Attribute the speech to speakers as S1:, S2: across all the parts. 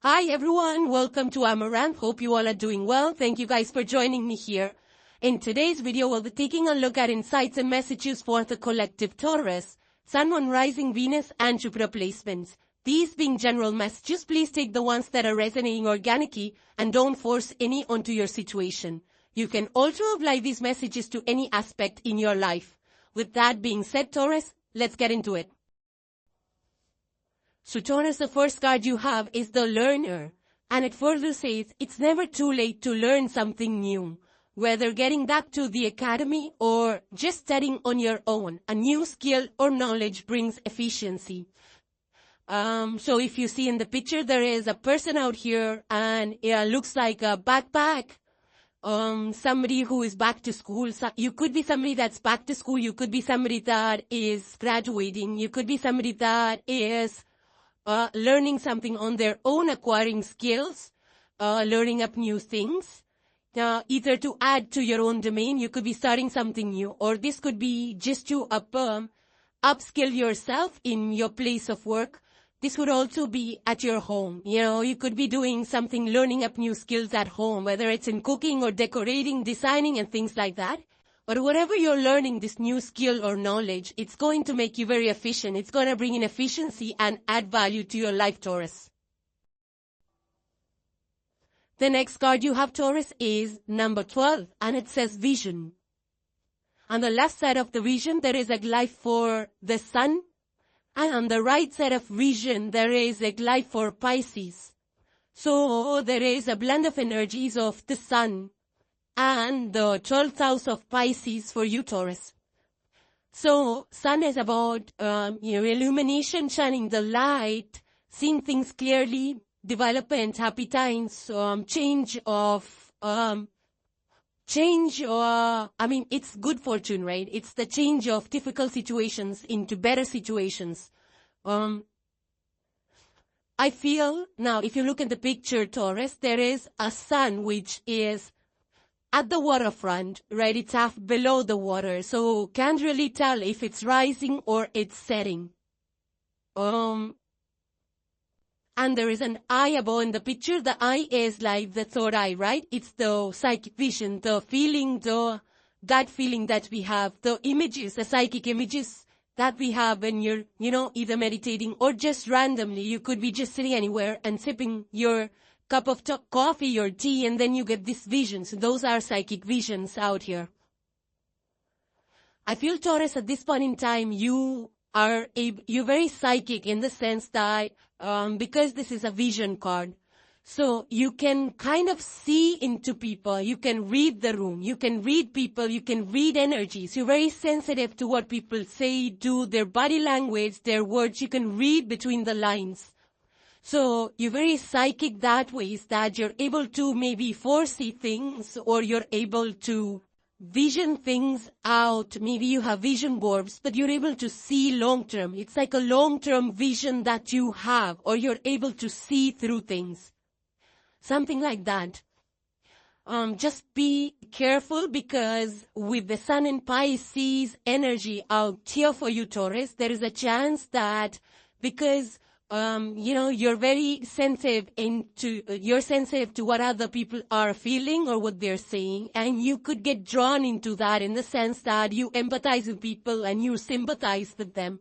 S1: Hi everyone, welcome to Amaranth. Hope you all are doing well. Thank you guys for joining me here. In today's video, we'll be taking a look at insights and messages for the collective Taurus, Sun, Moon, Rising, Venus, and Jupiter placements. These being general messages, please take the ones that are resonating organically and don't force any onto your situation. You can also apply these messages to any aspect in your life. With that being said, Taurus, let's get into it. So Taurus, the first card you have is the Learner, and it further says it's never too late to learn something new. Whether getting back to the academy or just studying on your own, a new skill or knowledge brings efficiency. So if you see in the picture, there is a person out here and it looks like a backpack. Somebody who is back to school. So you could be somebody that's back to school. You could be somebody that is graduating. You could be somebody that is learning something on their own, acquiring skills, learning up new things. Either to add to your own domain, you could be starting something new, or this could be just to upskill yourself in your place of work. This would also be at your home. You could be doing something, learning up new skills at home, whether it's in cooking or decorating, designing, and things like that. But whatever you're learning, this new skill or knowledge, it's going to make you very efficient. It's going to bring in efficiency and add value to your life, Taurus. The next card you have, Taurus, is number 12, and it says Vision. On the left side of the Vision, there is a glyph for the Sun, and on the right side of Vision, there is a glyph for Pisces. So there is a blend of energies of the Sun and the 12th house of Pisces for you, Taurus. So, Sun is about illumination, shining the light, seeing things clearly, development, happy times, it's good fortune, right? It's the change of difficult situations into better situations. I feel, now, if you look at the picture, Taurus, there is a sun which is at the waterfront, right? It's half below the water, so can't really tell if it's rising or it's setting. And there is an eye above in the picture. The eye is like the third eye, right? It's the psychic vision, the feeling, the gut feeling that we have, the images, the psychic images that we have when you're, either meditating or just randomly. You could be just sitting anywhere and sipping your cup of coffee or tea, and then you get these visions. Those are psychic visions out here. I feel, Taurus, at this point in time, you're very psychic in the sense that, because this is a vision card, so you can kind of see into people, you can read the room, you can read people, you can read energies. You're very sensitive to what people say, do, their body language, their words. You can read between the lines. So you're very psychic that way, is that you're able to maybe foresee things, or you're able to vision things out. Maybe you have vision boards, but you're able to see long term. It's like a long-term vision that you have, or you're able to see through things. Something like that. Just be careful, because with the Sun and Pisces energy out here for you, Taurus, there is a chance that because you're very sensitive to what other people are feeling or what they're saying, and you could get drawn into that in the sense that you empathize with people and you sympathize with them.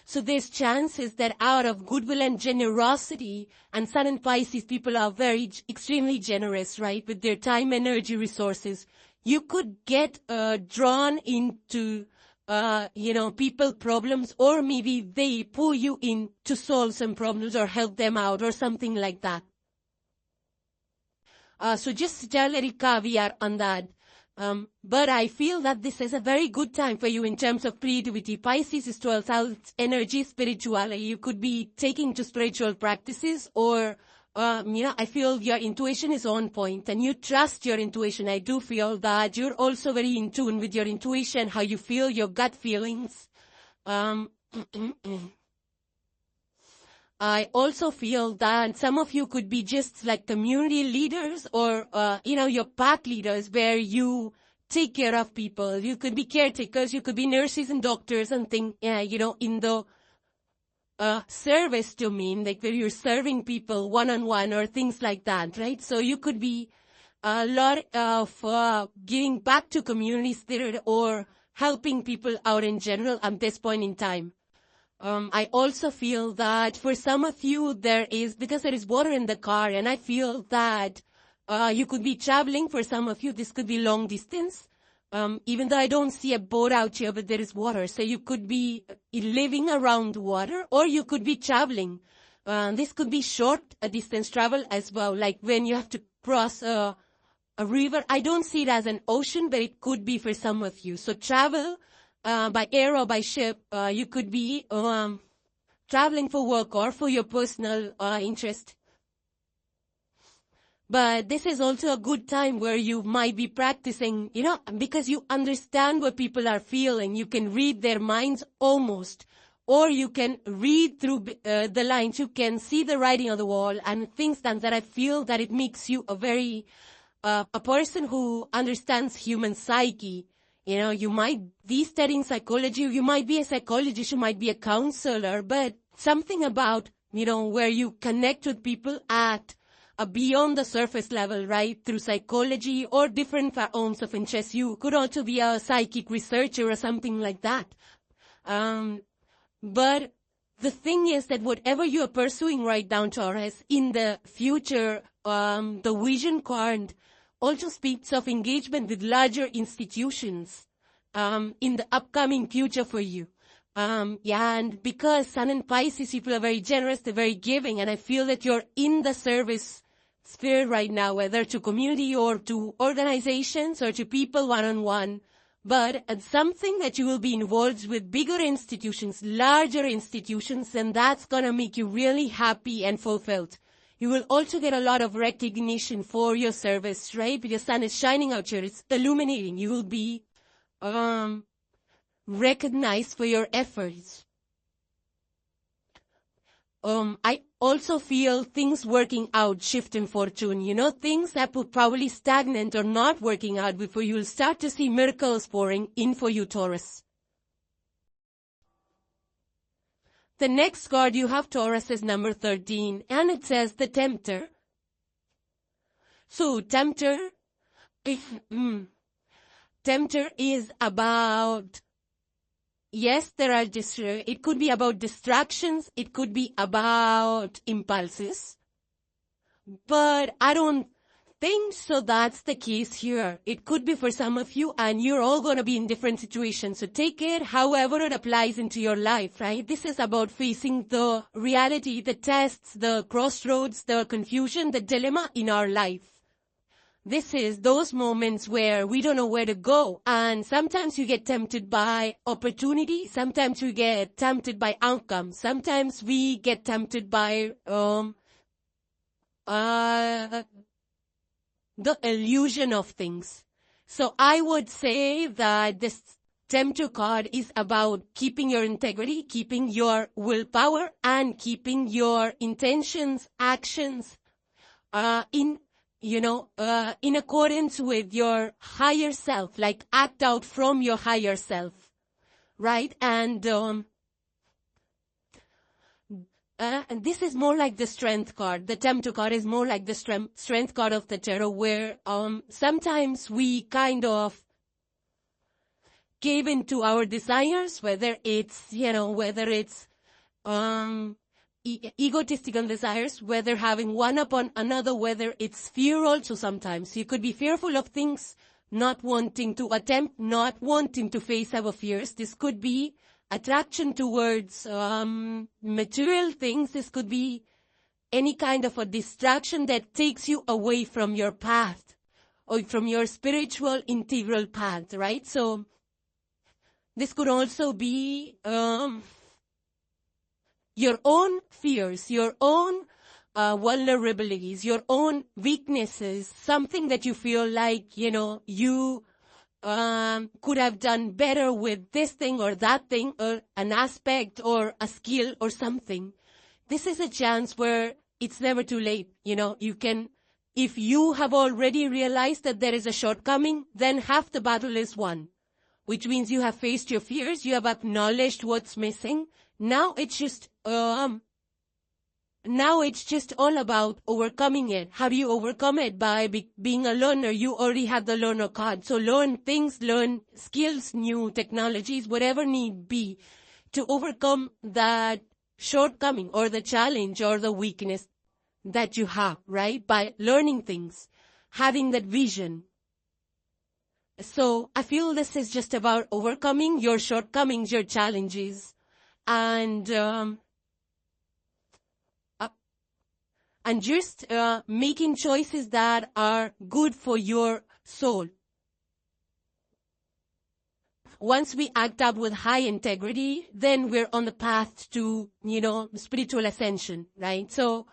S1: So there's chances that out of goodwill and generosity, and Sun and Pisces people are extremely generous, right, with their time, energy, resources, you could get drawn into people problems, or maybe they pull you in to solve some problems or help them out or something like that. So just a little caveat on that. But I feel that this is a very good time for you in terms of creativity. Pisces is 12th house energy, spirituality. You could be taking to spiritual practices, or I feel your intuition is on point and you trust your intuition. I do feel that you're also very in tune with your intuition, how you feel, your gut feelings. I also feel that some of you could be just like community leaders, or, your pack leaders, where you take care of people. You could be caretakers, you could be nurses and doctors and things, in the service to mean, like where you're serving people one-on-one or things like that, right? So you could be a lot of giving back to communities there or helping people out in general at this point in time. I also feel that for some of you because there is water in the car, and I feel that you could be traveling. For some of you, this could be long distance. Even though I don't see a boat out here, but there is water. So you could be living around water, or you could be traveling. This could be short distance travel as well, like when you have to cross a river. I don't see it as an ocean, but it could be for some of you. So travel by air or by ship. You could be traveling for work or for your personal interest. But this is also a good time where you might be practicing, because you understand what people are feeling. You can read their minds almost, or you can read through the lines. You can see the writing on the wall and things that I feel that it makes you a person who understands human psyche. You might be studying psychology, you might be a psychologist, you might be a counselor, but something about, where you connect with people at beyond the surface level, right? Through psychology or different forms of interest. You could also be a psychic researcher or something like that. But the thing is that whatever you are pursuing right now, Taurus, in the future, the vision card also speaks of engagement with larger institutions in the upcoming future for you. And because Sun and Pisces people are very generous, they're very giving, and I feel that you're in the service sphere right now, whether to community or to organizations or to people one-on-one, but it's something that you will be involved with bigger institutions, larger institutions, and that's gonna make you really happy and fulfilled. You will also get a lot of recognition for your service, right? Because Sun is shining out here, it's illuminating. You will be recognized for your efforts. I also feel things working out, shift in fortune, things that were probably stagnant or not working out before, you'll start to see miracles pouring in for you, Taurus. The next card you have, Taurus, is number 13, and it says the Tempter. So, Tempter is about, yes, it could be about distractions, it could be about impulses, but I don't think so that's the case here. It could be for some of you, and you're all going to be in different situations, so take it however it applies into your life, right? This is about facing the reality, the tests, the crossroads, the confusion, the dilemma in our life. This is those moments where we don't know where to go, and sometimes you get tempted by opportunity, sometimes we get tempted by outcome, sometimes we get tempted by the illusion of things. So I would say that this Tempter card is about keeping your integrity, keeping your willpower, and keeping your intentions, actions in accordance with your higher self, like act out from your higher self, right? And this is more like the Strength card. The Tempter card is more like the Strength card of the tarot, where sometimes we kind of give into our desires, whether it's egotistical desires, whether having one upon another, whether it's fear also sometimes. You could be fearful of things, not wanting to attempt, not wanting to face our fears. This could be attraction towards material things. This could be any kind of a distraction that takes you away from your path or from your spiritual integral path, right? So this could also be your own fears, your own vulnerabilities, your own weaknesses, something that you feel like, you could have done better with this thing or that thing, or an aspect or a skill or something. This is a chance where it's never too late. You can, if you have already realized that there is a shortcoming, then half the battle is won, which means you have faced your fears, you have acknowledged what's missing. Now it's just now it's just all about overcoming it. How do you overcome it? By being a learner. You already have the learner card. So learn things, learn skills, new technologies, whatever need be to overcome that shortcoming or the challenge or the weakness that you have, right? By learning things, having that vision. So I feel this is just about overcoming your shortcomings, your challenges, and just making choices that are good for your soul. Once we act up with high integrity, then we're on the path to, spiritual ascension, right? So,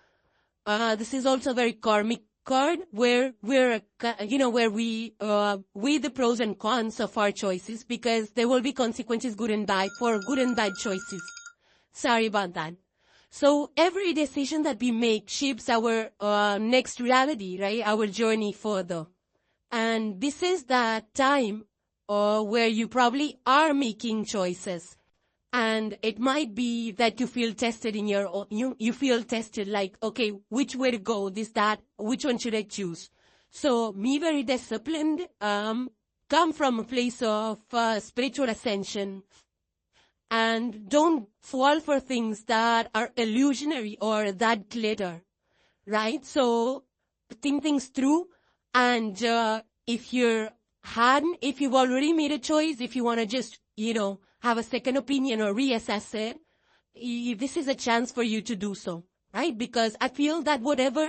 S1: this is also a very karmic card where where we weigh the pros and cons of our choices, because there will be consequences, good and bad, for good and bad choices. Sorry about that. So every decision that we make shapes our next reality, right? Our journey further. And this is that time where you probably are making choices. And it might be that you feel tested in your own, you feel tested like, okay, which way to go, this, that, which one should I choose? So me very disciplined, come from a place of spiritual ascension. And don't fall for things that are illusionary or that glitter, right? So think things through, and if you've already made a choice, if you want to just, have a second opinion or reassess it, this is a chance for you to do so, right? Because I feel that whatever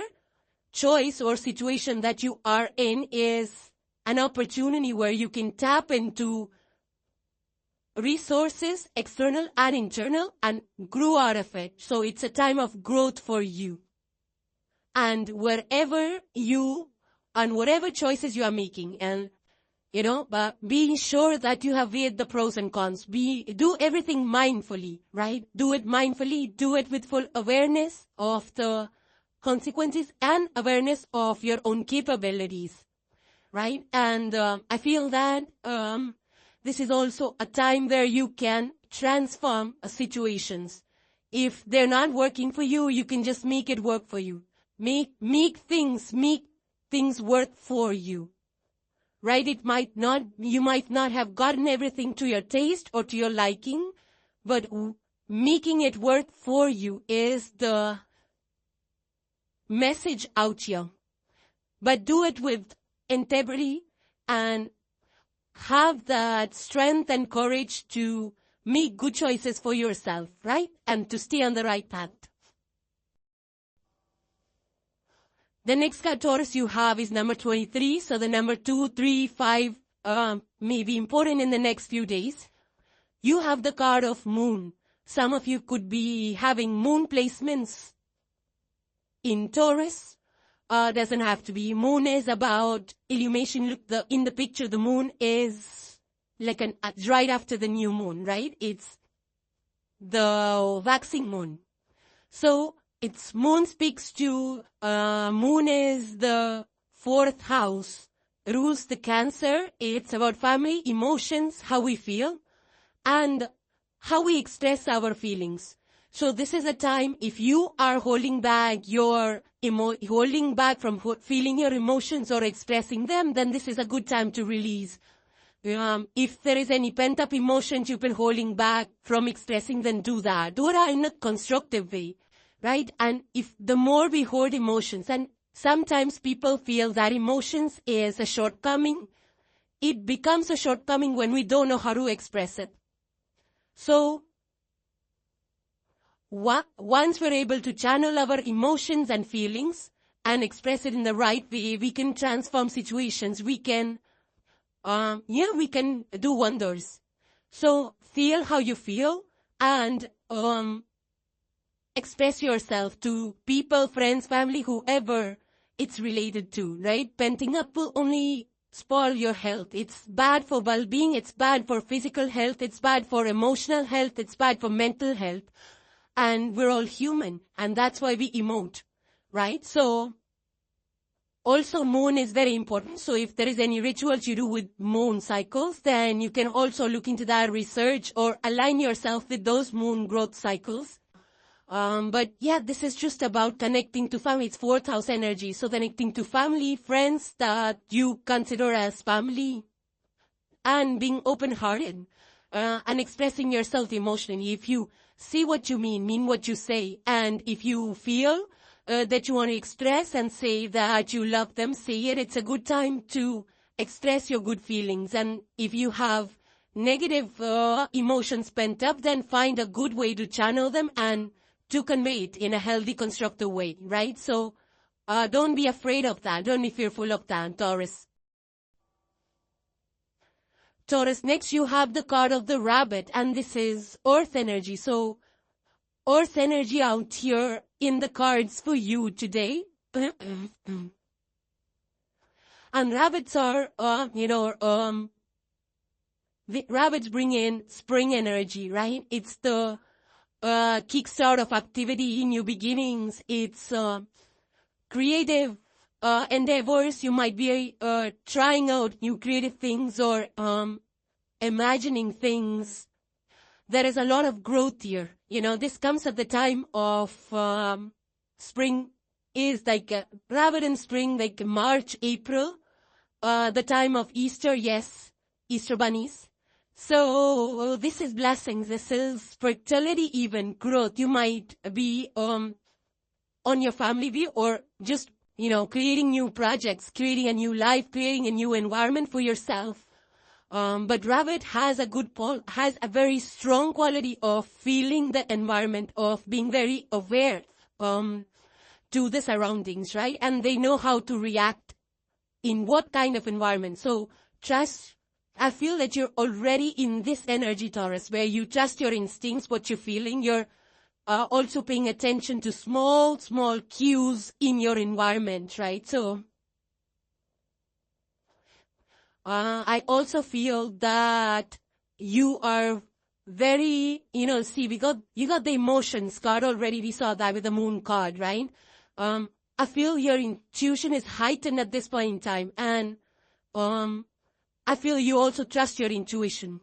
S1: choice or situation that you are in is an opportunity where you can tap into resources, external and internal, and grow out of it. So it's a time of growth for you. And whatever choices you are making, and but be sure that you have weighed the pros and cons. Do everything mindfully, right? Do it mindfully. Do it with full awareness of the consequences and awareness of your own capabilities, right? And I feel that this is also a time where you can transform situations. If they're not working for you, you can just make it work for you. Make things work for you. Right? You might not have gotten everything to your taste or to your liking, but making it work for you is the message out here. But do it with integrity and have that strength and courage to make good choices for yourself, right? And to stay on the right path. The next card, Taurus, you have is number 23. So the number 2, 3, 5 may be important in the next few days. You have the card of Moon. Some of you could be having Moon placements in Taurus. Doesn't have to be. Moon is about illumination. Look, in the picture, the Moon is like right after the new moon, right? It's the waxing moon. So Moon speaks to, Moon is the 4th house, rules the Cancer. It's about family, emotions, how we feel, and how we express our feelings. So this is a time, if you are holding back from feeling your emotions or expressing them, then this is a good time to release. If there is any pent-up emotions you've been holding back from expressing, then do that. Do it in a constructive way. Right? And if the more we hold emotions, and sometimes people feel that emotions is a shortcoming, it becomes a shortcoming when we don't know how to express it. So, once we're able to channel our emotions and feelings and express it in the right way, we can transform situations. We can do wonders. So, feel how you feel and, express yourself to people, friends, family, whoever it's related to, right? Penting up will only spoil your health. It's bad for well-being. It's bad for physical health. It's bad for emotional health. It's bad for mental health. And we're all human. And that's why we emote, right? So, also Moon is very important. So if there is any rituals you do with Moon cycles, then you can also look into that research or align yourself with those Moon growth cycles. But yeah, this is just about connecting to family. It's fourth house energy. So connecting to family, friends that you consider as family, and being open-hearted, and expressing yourself emotionally. If you see what you mean what you say, and if you feel that you want to express and say that you love them, say it. It's a good time to express your good feelings. And if you have negative emotions pent up, then find a good way to channel them and to convey it in a healthy, constructive way, right? So don't be afraid of that. Don't be fearful of that, Taurus. Taurus, next you have the card of the rabbit, and this is earth energy. So earth energy out here in the cards for you today. And rabbits are, the rabbits bring in spring energy, right? It's the kickstart of activity, new beginnings. It's creative endeavors. You might be trying out new creative things or imagining things. There is a lot of growth here. This comes at the time of spring. Is like rabbit in spring, like March, April, the time of Easter. Yes, Easter bunnies. So this is blessings. This is fertility, even growth. You might be on your family view, or just creating new projects, creating a new life, creating a new environment for yourself. But rabbit has has a very strong quality of feeling the environment, of being very aware to the surroundings, right? And they know how to react in what kind of environment. So trust. I feel that you're already in this energy, Taurus, where you trust your instincts, what you're feeling. You're also paying attention to small cues in your environment, right? So I also feel that you are very, you got the emotions card already. We saw that with the moon card, right? I feel your intuition is heightened at this point in time, and I feel you also trust your intuition.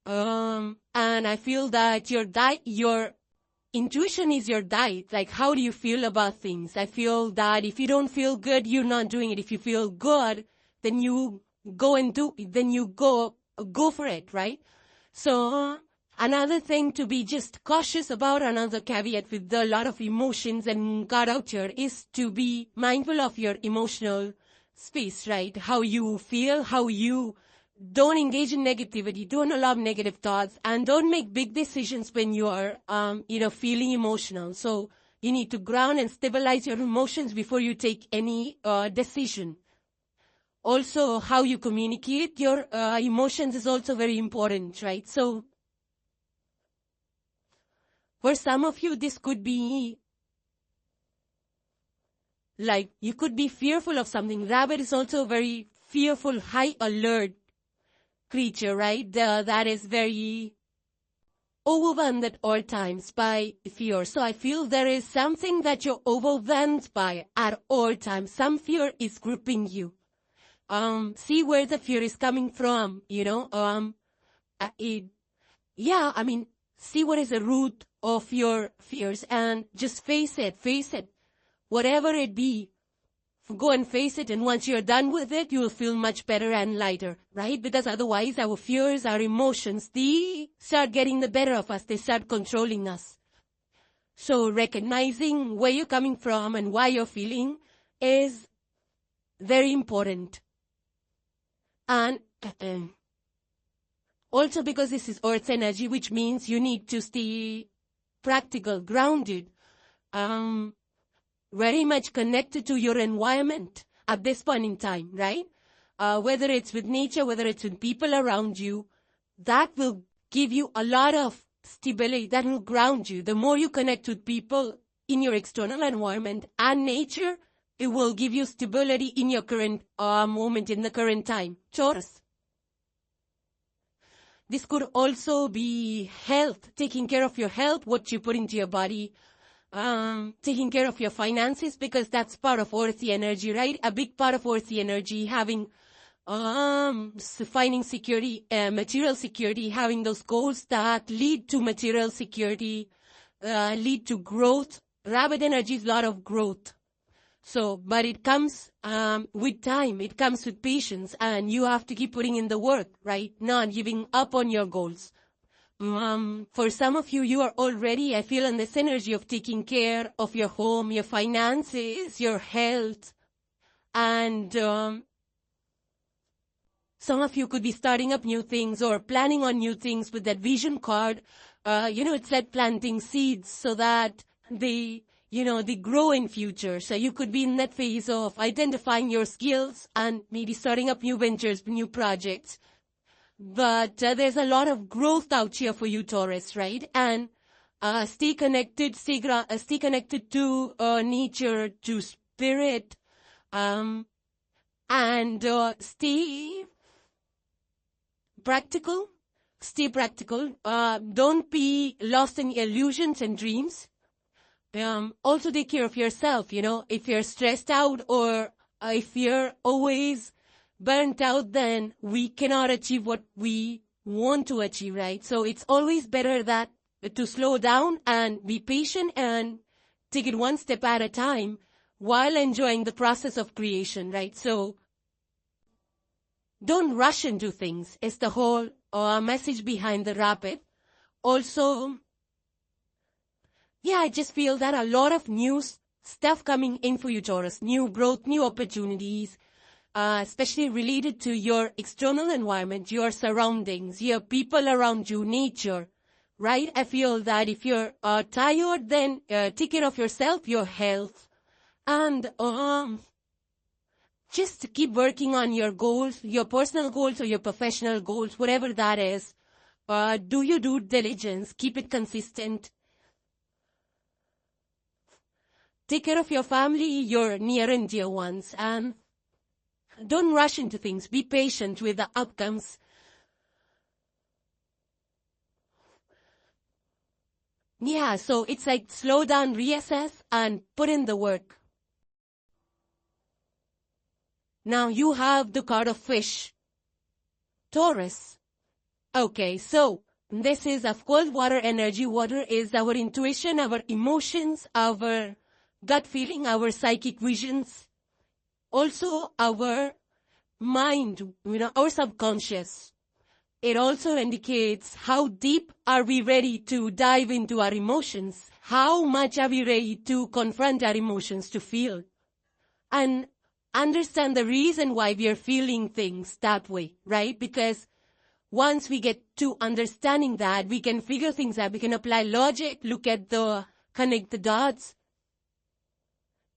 S1: And I feel that your intuition is your guide. Like, how do you feel about things? I feel that if you don't feel good, you're not doing it. If you feel good, then you go and do it. Then you go for it, right? So another thing to be just cautious about, another caveat with a lot of emotions and card out here, is to be mindful of your emotional space, right? How you feel, how you don't engage in negativity, don't allow negative thoughts, and don't make big decisions when you are, feeling emotional. So you need to ground and stabilize your emotions before you take any decision. Also, how you communicate your emotions is also very important, right? So for some of you, this could be like, you could be fearful of something. Rabbit is also a very fearful, high alert creature, right? That is very overwhelmed at all times by fear. So I feel there is something that you're overwhelmed by at all times. Some fear is gripping you. See where the fear is coming from, see what is the root of your fears, and just face it. Whatever it be, go and face it, and once you're done with it, you'll feel much better and lighter, right? Because otherwise, our fears, our emotions, they start getting the better of us. They start controlling us. So recognizing where you're coming from and why you're feeling is very important. And also because this is Earth's energy, which means you need to stay practical, grounded, very much connected to your environment at this point in time, right? Whether it's with nature, whether it's with people around you, that will give you a lot of stability, that will ground you. The more you connect with people in your external environment and nature, it will give you stability in your current moment, in the current time. Taurus. This could also be health, taking care of your health, what you put into your body, taking care of your finances, because that's part of earthy energy, right? A big part of earthy energy, having finding security, material security, having those goals that lead to material security, lead to growth. Rabbit energy is a lot of growth. So, but it comes with time, it comes with patience, and you have to keep putting in the work, right? Not giving up on your goals. For some of you, you are already, I feel, in this energy of taking care of your home, your finances, your health, and some of you could be starting up new things or planning on new things with that vision card. It's like planting seeds so that they grow in future. So you could be in that phase of identifying your skills and maybe starting up new ventures, new projects. But there's a lot of growth out here for you, Taurus, right? And stay connected to nature, to spirit, and stay practical. Stay practical. Don't be lost in illusions and dreams. Also take care of yourself, if you're stressed out or if you're always burnt out, then we cannot achieve what we want to achieve, right? So it's always better to slow down and be patient and take it one step at a time while enjoying the process of creation, right? So don't rush into things. It's the whole message behind the rapid. Also, I just feel that a lot of new stuff coming in for you, Taurus. New growth, new opportunities, especially related to your external environment, your surroundings, your people around you, nature, right? I feel that if you're tired, then take care of yourself, your health, and just keep working on your goals, your personal goals or your professional goals, whatever that is. Do your due diligence, keep it consistent. Take care of your family, your near and dear ones, and don't rush into things. Be patient with the outcomes. So it's like slow down, reassess, and put in the work. Now you have the card of fish. Taurus. Okay, so this is of course water energy. Water is our intuition, our emotions, our gut feeling, our psychic visions. Also our mind, our subconscious. It also indicates how deep are we ready to dive into our emotions. How much are we ready to confront our emotions, to feel. And understand the reason why we are feeling things that way, right? Because once we get to understanding that, we can figure things out. We can apply logic, connect the dots,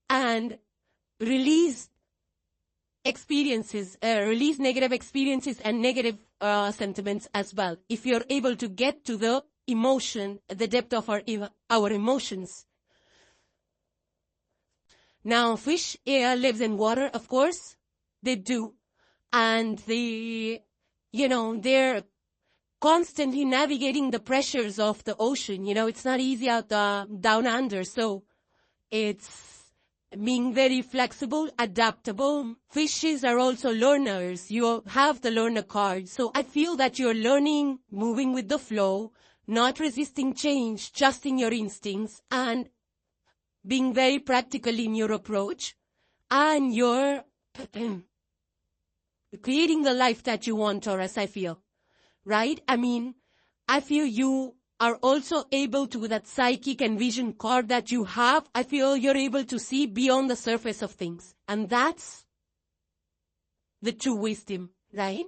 S1: and release negative experiences and negative sentiments as well. If you're able to get to the emotion, the depth of our emotions. Now, fish lives in water, of course. They do. And they're constantly navigating the pressures of the ocean. It's not easy out down under. So it's being very flexible, adaptable. Fishes are also learners. You have the learner card. So I feel that you're learning, moving with the flow, not resisting change, trusting your instincts, and being very practical in your approach. And you're creating the life that you want, Taurus, I feel. Right? I feel you are also able to, with that psychic and vision card that you have, I feel you're able to see beyond the surface of things. And that's the true wisdom, right?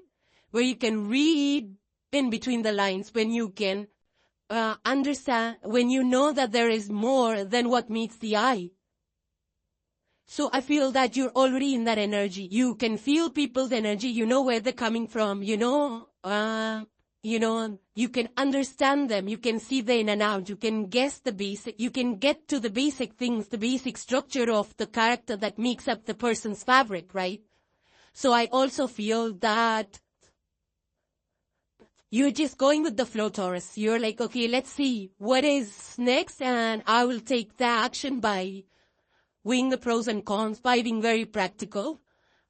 S1: Where you can read in between the lines, when you can understand, when you know that there is more than what meets the eye. So I feel that you're already in that energy. You can feel people's energy. You know where they're coming from. You can understand them. You can see the in and out. You can guess the basic. You can get to the basic things, the basic structure of the character that makes up the person's fabric, right? So I also feel that you're just going with the flow, Taurus. You're like, okay, let's see what is next, and I will take the action by weighing the pros and cons, by being very practical.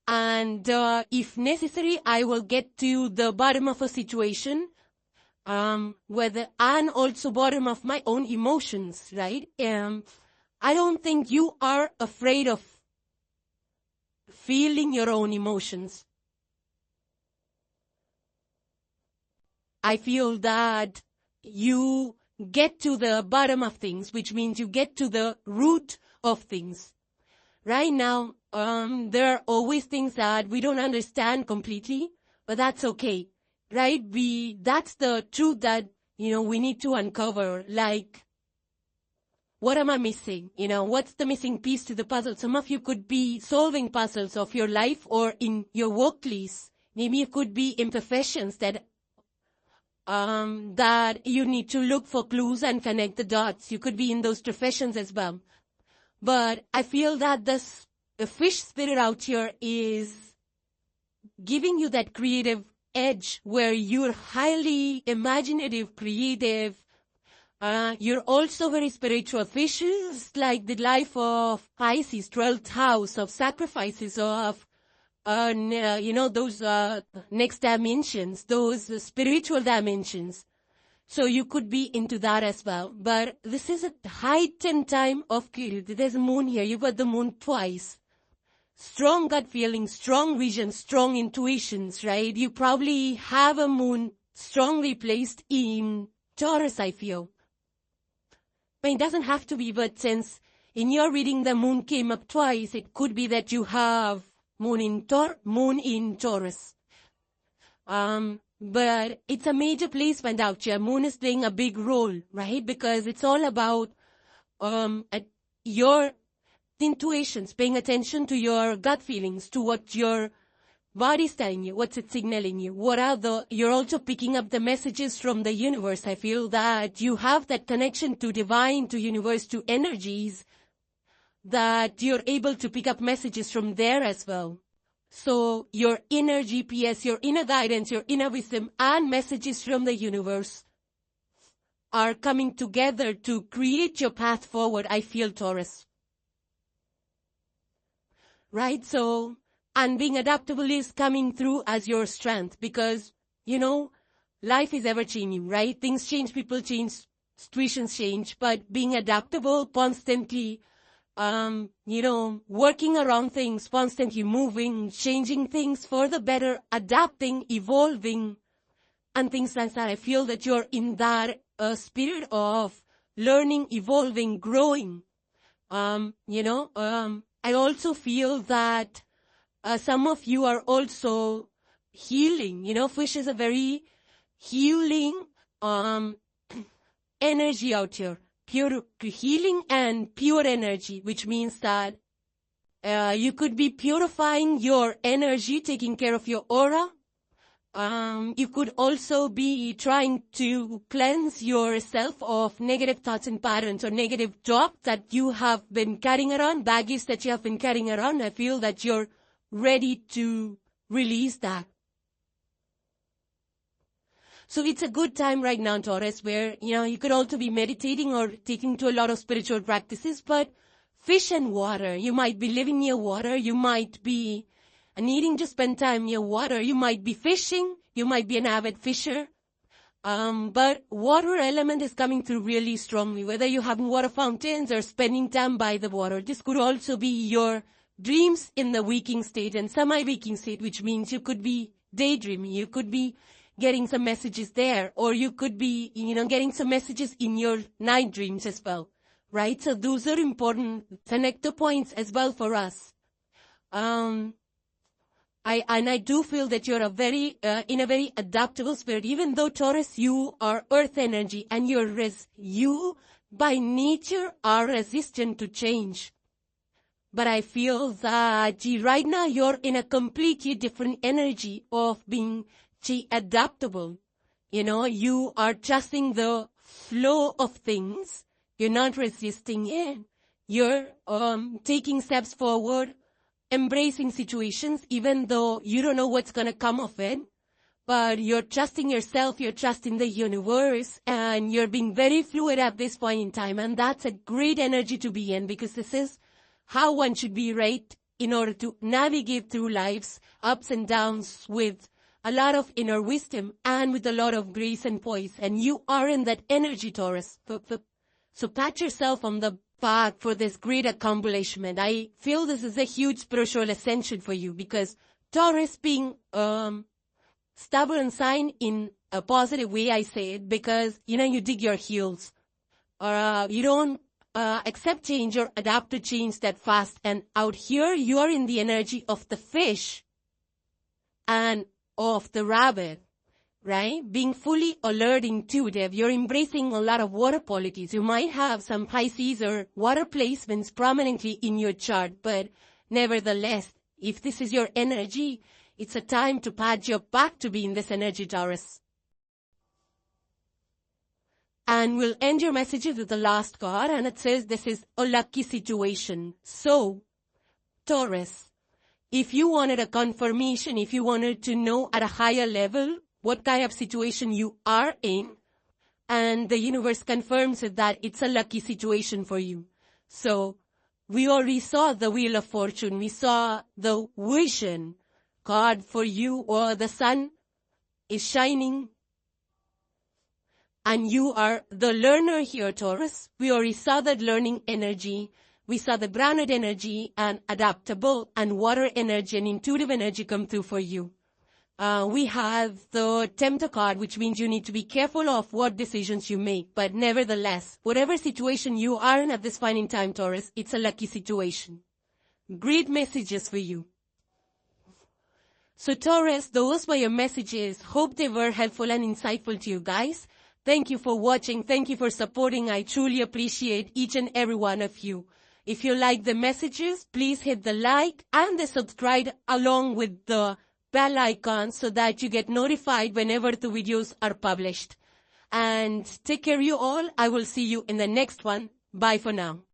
S1: And if necessary, I will get to the bottom of a situation, and also bottom of my own emotions, right? I don't think you are afraid of feeling your own emotions. I feel that you get to the bottom of things, which means you get to the root of things. Right now, there are always things that we don't understand completely, but that's okay, right? That's the truth that, we need to uncover, like, what am I missing? What's the missing piece to the puzzle? Some of you could be solving puzzles of your life or in your workplace. Maybe it could be imperfections that you need to look for clues and connect the dots. You could be in those professions as well. But I feel that the fish spirit out here is giving you that creative edge where you're highly imaginative, creative. You're also very spiritual. Fish is like the life of Pisces, 12th house of sacrifices, of those next dimensions, those spiritual dimensions. So you could be into that as well. But this is a heightened time of Kirill. There's a moon here. You've got the moon twice. Strong gut feelings, strong visions, strong intuitions, right? You probably have a moon strongly placed in Taurus, I feel. But it doesn't have to be, but since in your reading the moon came up twice, it could be that you have moon in Taurus. But it's a major placement out here. Moon is playing a big role, right? Because it's all about your intuitions, paying attention to your gut feelings, to what your body's telling you, what's it signaling you. You're also picking up the messages from the universe. I feel that you have that connection to divine, to universe, to energies, that you're able to pick up messages from there as well. So your inner GPS, your inner guidance, your inner wisdom, and messages from the universe are coming together to create your path forward, I feel, Taurus. Right? So, and being adaptable is coming through as your strength because, life is ever changing, right? Things change, people change, situations change, but being adaptable, constantly working around things, constantly moving, changing things for the better, adapting, evolving, and things like that. I feel that you're in that spirit of learning, evolving, growing. I also feel that some of you are also healing. Fish is a very healing energy out here. Pure healing and pure energy, which means that you could be purifying your energy, taking care of your aura. You could also be trying to cleanse yourself of negative thoughts and patterns or negative thoughts that you have been carrying around, baggage that you have been carrying around. I feel that you're ready to release that. So it's a good time right now, Taurus, where, you could also be meditating or taking to a lot of spiritual practices, but fish and water, you might be living near water, you might be needing to spend time near water, you might be fishing, you might be an avid fisher, but water element is coming through really strongly, whether you're having water fountains or spending time by the water. This could also be your dreams in the waking state and semi-waking state, which means you could be daydreaming, you could be getting some messages there, or you could be, getting some messages in your night dreams as well, right? So those are important connector points as well for us. I do feel that you're in a very adaptable spirit, even though Taurus, you are earth energy and you by nature are resistant to change. But I feel that right now you're in a completely different energy of being adaptable. You are trusting the flow of things. You're not resisting it. You're taking steps forward, embracing situations, even though you don't know what's going to come of it. But you're trusting yourself, you're trusting the universe, and you're being very fluid at this point in time. And that's a great energy to be in, because this is how one should be, right? in order to navigate through life's ups and downs with a lot of inner wisdom and with a lot of grace and poise. And you are in that energy, Taurus. So pat yourself on the back for this great accomplishment. I feel this is a huge spiritual ascension for you, because Taurus being stubborn sign in a positive way, I say it, because, you dig your heels. Or you don't accept change or adapt to change that fast. And out here, you are in the energy of the fish and of the rabbit, right? Being fully alert, intuitive. You're embracing a lot of water qualities. You might have some Pisces or water placements prominently in your chart, but nevertheless, if this is your energy, it's a time to pat your back to be in this energy, Taurus. And we'll end your messages with the last card, and it says this is a lucky situation. So, Taurus, if you wanted a confirmation, if you wanted to know at a higher level what kind of situation you are in, and the universe confirms it that it's a lucky situation for you. So, we already saw the Wheel of Fortune. We saw the Vision card for you, or the sun is shining. And you are the learner here, Taurus. We already saw that learning energy. We saw the grounded energy and adaptable and water energy and intuitive energy come through for you. We have the Tempter card, which means you need to be careful of what decisions you make. But nevertheless, whatever situation you are in at this point in time, Taurus, it's a lucky situation. Great messages for you. So Taurus, those were your messages. Hope they were helpful and insightful to you guys. Thank you for watching. Thank you for supporting. I truly appreciate each and every one of you. If you like the messages, please hit the like and the subscribe along with the bell icon so that you get notified whenever the videos are published. And take care, you all. I will see you in the next one. Bye for now.